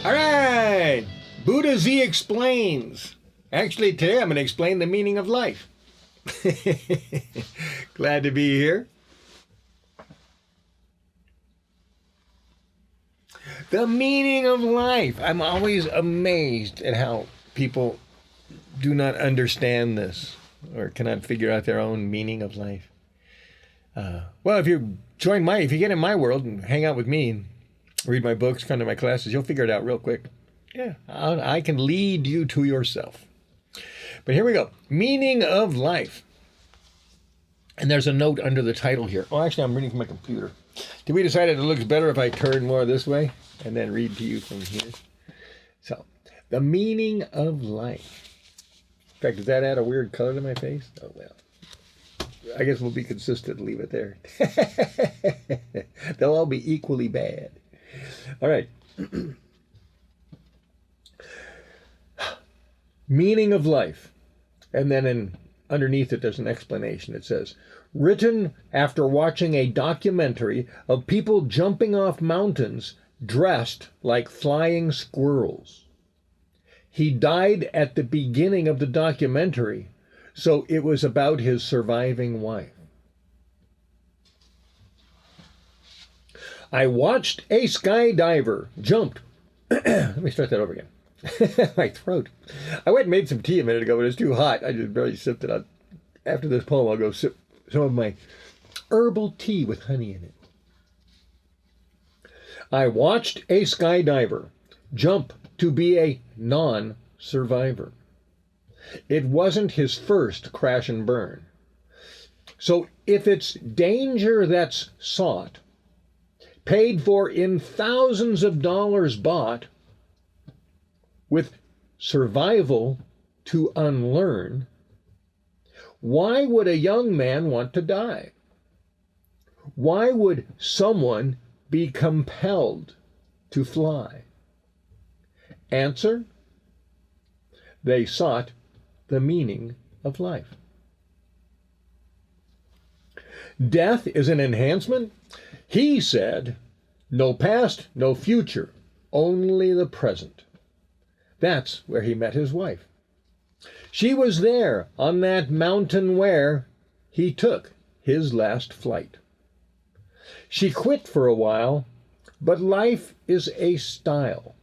All right, Buddha Z explains. Actually, today I'm going to explain the meaning of life. Glad to be here. The meaning of life. I'm always amazed at how people do not understand this or cannot figure out their own meaning of life. Well, if you get in my world and hang out with me and read my books, come to my classes, you'll figure it out real quick. Yeah, I can lead you to yourself. But here we go. Meaning of life. And there's a note under the title here. Oh, actually, I'm reading from my computer. Did we decide it looks better if I turn more this way and then read to you from here? So, the meaning of life. In fact, does that add a weird color to my face? Oh, well. I guess we'll be consistent and leave it there. They'll all be equally bad. All right. Meaning of life. And then underneath it, there's an explanation. It says, written after watching a documentary of people jumping off mountains dressed like flying squirrels. He died at the beginning of the documentary, so it was about his surviving wife. I watched a skydiver jumped. Let me start that over again. My throat. I went and made some tea a minute ago, but it was too hot. I just barely sipped it. After this poem, I'll go sip some of my herbal tea with honey in it. I watched a skydiver jump to be a non-survivor. It wasn't his first crash and burn. So if it's danger that's sought, paid for in thousands of dollars bought, with survival to unlearn, why would a young man want to die? Why would someone be compelled to fly? Answer: they sought the meaning of life. Death is an enhancement. He said, no past, no future, only the present. That's where he met his wife. She was there on that mountain where he took his last flight. She quit for a while, but life is a style,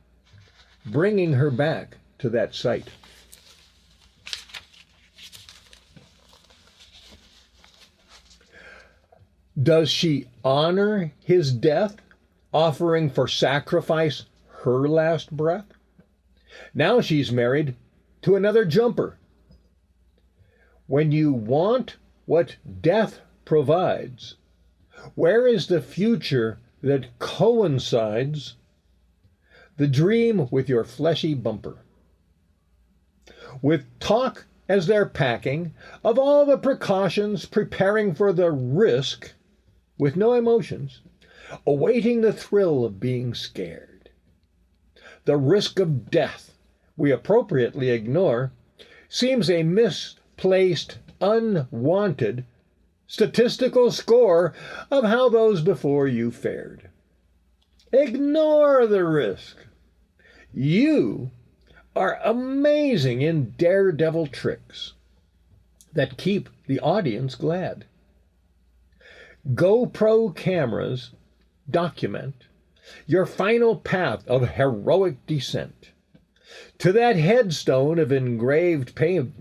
bringing her back to that site. Does she honor his death, offering for sacrifice her last breath? Now she's married to another jumper. When you want what death provides, where is the future that coincides the dream with your fleshy bumper? With talk as they're packing of all the precautions, preparing for the risk, with no emotions, awaiting the thrill of being scared. The risk of death we appropriately ignore seems a misplaced, unwanted statistical score of how those before you fared. Ignore the risk. You are amazing in daredevil tricks that keep the audience glad. GoPro cameras document your final path of heroic descent to that headstone of engraved pavement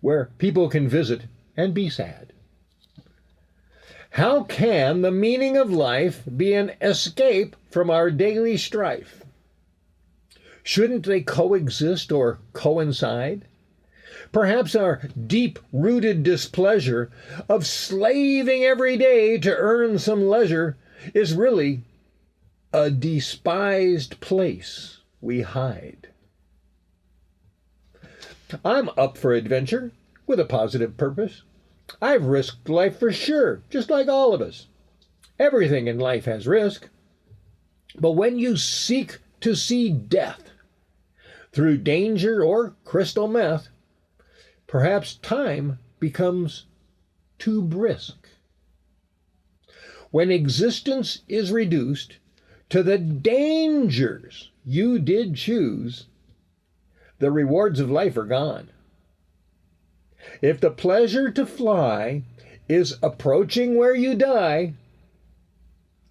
where people can visit and be sad. How can the meaning of life be an escape from our daily strife? Shouldn't they coexist or coincide? Perhaps our deep-rooted displeasure of slaving every day to earn some leisure is really a despised place we hide. I'm up for adventure with a positive purpose. I've risked life for sure, just like all of us. Everything in life has risk. But when you seek to see death through danger or crystal meth, perhaps time becomes too brisk. When existence is reduced to the dangers you did choose, the rewards of life are gone. If the pleasure to fly is approaching where you die,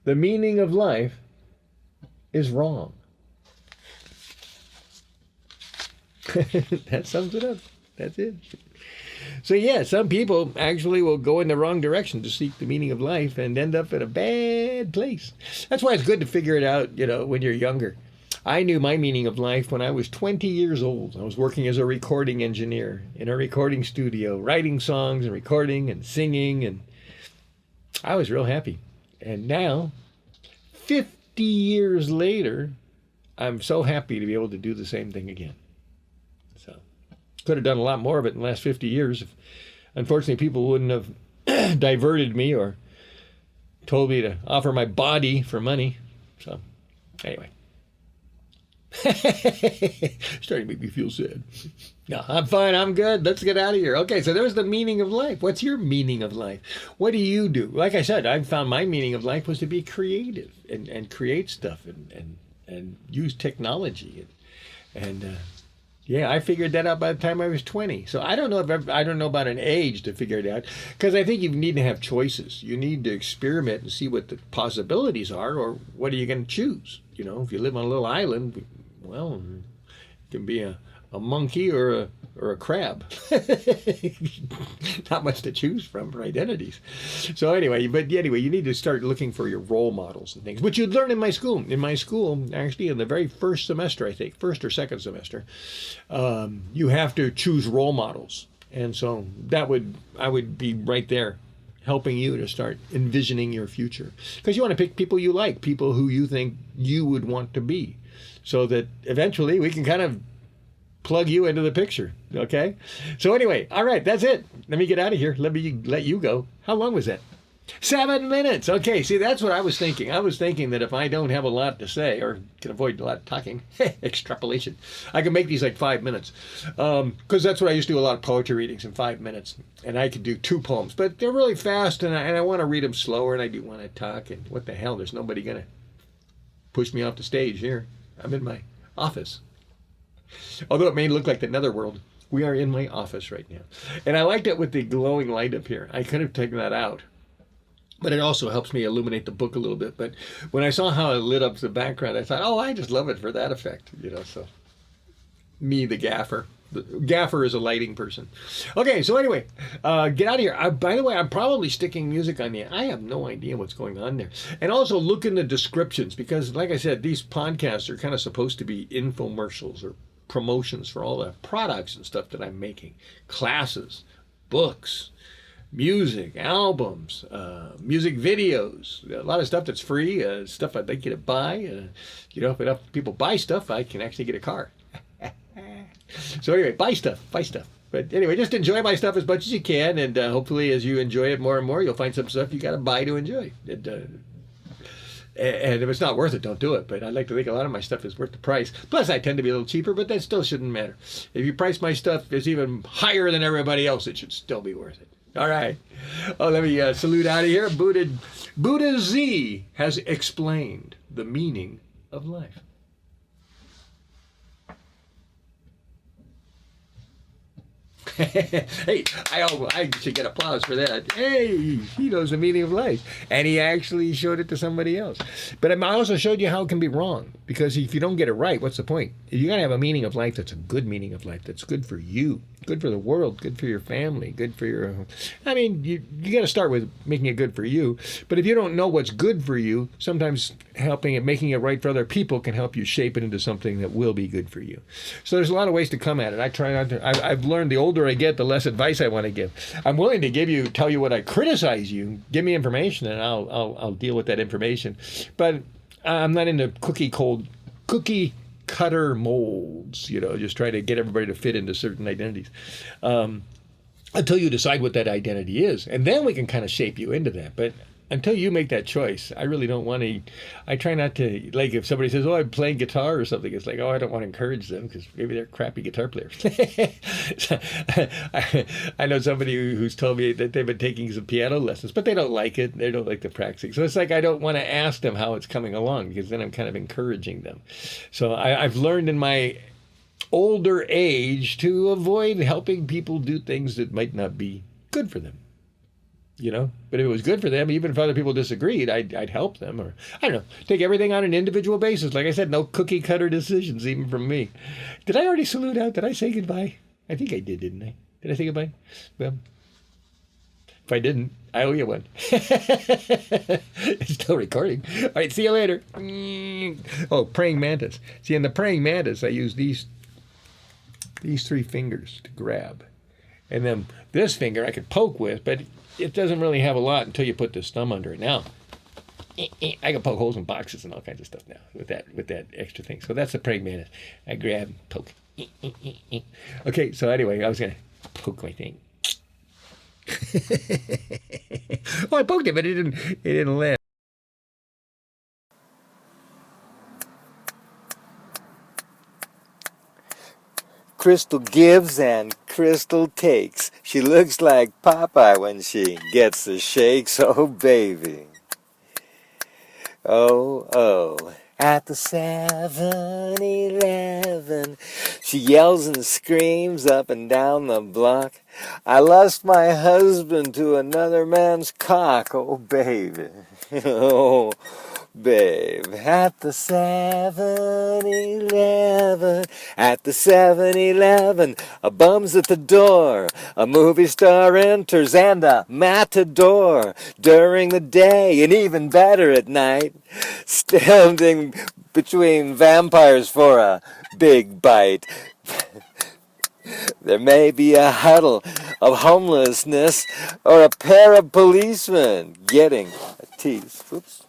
the meaning of life is wrong. That sums it up. That's it. So yeah, some people actually will go in the wrong direction to seek the meaning of life and end up in a bad place. That's why it's good to figure it out, when you're younger. I knew my meaning of life when I was 20 years old. I was working as a recording engineer in a recording studio, writing songs and recording and singing, and I was real happy. And now, 50 years later, I'm so happy to be able to do the same thing again. So, could have done a lot more of it in the last 50 years if, unfortunately, people wouldn't have diverted me or told me to offer my body for money. So, anyway. Starting to make me feel sad. No, I'm fine. I'm good. Let's get out of here. Okay, so there's the meaning of life. What's your meaning of life? What do you do? Like I said, I found my meaning of life was to be creative and create stuff and use technology. And yeah, I figured that out by the time I was 20. So I don't know about an age to figure it out, because I think you need to have choices. You need to experiment and see what the possibilities are, or what are you going to choose? If you live on a little island, well, it can be a monkey or a crab. Not much to choose from for identities. So anyway, you need to start looking for your role models and things, which you'd learn in my school. In my school, actually, in the very first semester, I think, first or second semester, you have to choose role models. And so I would be right there helping you to start envisioning your future. Because you want to pick people you like, people who you think you would want to be, so that eventually we can kind of plug you into the picture, okay? So anyway, all right, that's it. Let me get out of here. Let you go. How long was that? 7 minutes. Okay, see, that's what I was thinking. I was thinking that if I don't have a lot to say, or can avoid a lot of talking, extrapolation, I can make these like 5 minutes. Because that's what I used to do, a lot of poetry readings in 5 minutes. And I could do 2 poems, but they're really fast, and I want to read them slower, and I do want to talk. And what the hell, there's nobody going to push me off the stage here. I'm in my office. Although it may look like the netherworld, we are in my office right now. And I liked it with the glowing light up here. I could have taken that out. But it also helps me illuminate the book a little bit. But when I saw how it lit up the background, I thought, oh, I just love it for that effect. So me, the gaffer. The gaffer is a lighting person. Okay, so anyway, get out of here. By the way, I'm probably sticking music on the... I have no idea what's going on there. And also look in the descriptions, because like I said, these podcasts are kind of supposed to be infomercials or promotions for all the products and stuff that I'm making. Classes, books, music, albums, music videos, a lot of stuff that's free, stuff I'd like you to buy. If enough people buy stuff, I can actually get a car. So anyway, buy stuff. But anyway, just enjoy my stuff as much as you can, and hopefully as you enjoy it more and more, you'll find some stuff you got to buy to enjoy. And if it's not worth it, don't do it. But I like to think a lot of my stuff is worth the price. Plus, I tend to be a little cheaper, but that still shouldn't matter. If you price my stuff is even higher than everybody else, it should still be worth it. All right. Oh, let me salute out of here. Buddha Z has explained the meaning of life. Hey, I should get applause for that. Hey, he knows the meaning of life. And he actually showed it to somebody else. But I also showed you how it can be wrong. Because if you don't get it right, what's the point? You got to have a meaning of life that's a good meaning of life, that's good for you, good for the world, good for your family, good for your... you got to start with making it good for you. But if you don't know what's good for you, sometimes making it right for other people can help you shape it into something that will be good for you. So there's a lot of ways to come at it. I try not to... I've learned the older I get, the less advice I want to give. I'm willing to tell you what I criticize you. Give me information, and I'll deal with that information. But I'm not into cookie cutter molds. Just try to get everybody to fit into certain identities. Until you decide what that identity is, and then we can kind of shape you into that. But until you make that choice, I really don't want to. I try not to, like, if somebody says, "Oh, I'm playing guitar" or something, it's like, "Oh, I don't want to encourage them because maybe they're crappy guitar players." I know somebody who's told me that they've been taking some piano lessons, but they don't like it. They don't like the practicing. So it's like I don't want to ask them how it's coming along because then I'm kind of encouraging them. So I've learned in my older age to avoid helping people do things that might not be good for them. But if it was good for them, even if other people disagreed, I'd help them, or I don't know, take everything on an individual basis. Like I said, no cookie cutter decisions, even from me. Did I already salute out? Did I say goodbye? I think I did, didn't I? Did I say goodbye? Well, if I didn't, I owe you one. It's still recording. All right, see you later. Oh, praying mantis. See, in the praying mantis, I use these 3 fingers to grab, and then this finger I could poke with, but it doesn't really have a lot until you put this thumb under it. Now, I can poke holes in boxes and all kinds of stuff now with that extra thing. So that's the praying mantis. I grab, poke. Okay, so anyway, I was gonna poke my thing. Oh, I poked it, but it didn't land. Crystal gives and Crystal takes. She looks like Popeye when she gets the shakes. Oh, baby. Oh, oh. At the 7-Eleven, she yells and screams up and down the block. I lost my husband to another man's cock. Oh, baby. Oh, babe. At the 7-Eleven, at the 7-Eleven, a bum's at the door. A movie star enters and a matador. During the day and even better at night, standing between vampires for a big bite. There may be a huddle of homelessness or a pair of policemen getting a tease. Oops.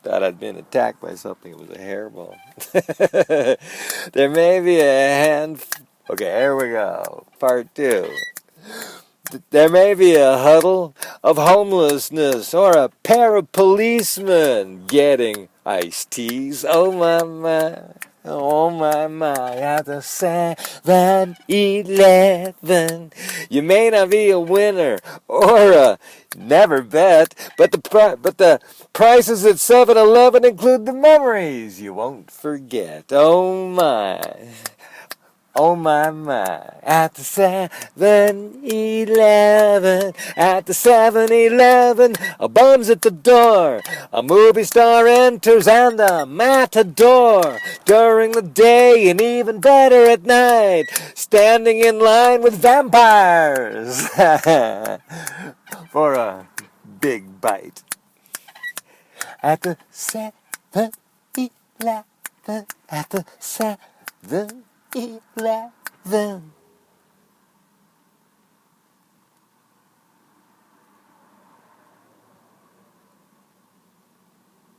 Thought I'd been attacked by something. It was a hairball. There may be a hand... Okay, here we go. Part 2. There may be a huddle of homelessness or a pair of policemen getting iced teas. Oh, my, my. Oh, my, my. At the 7-Eleven. You may not be a winner or a never bet, but the prices at 7-Eleven include the memories you won't forget. Oh, my. Oh, my, my. At the 7-Eleven, at the 7-Eleven, a bum's at the door. A movie star enters and a matador. During the day and even better at night, standing in line with vampires for a big bite. At the 7-Eleven, at the 7-Eleven.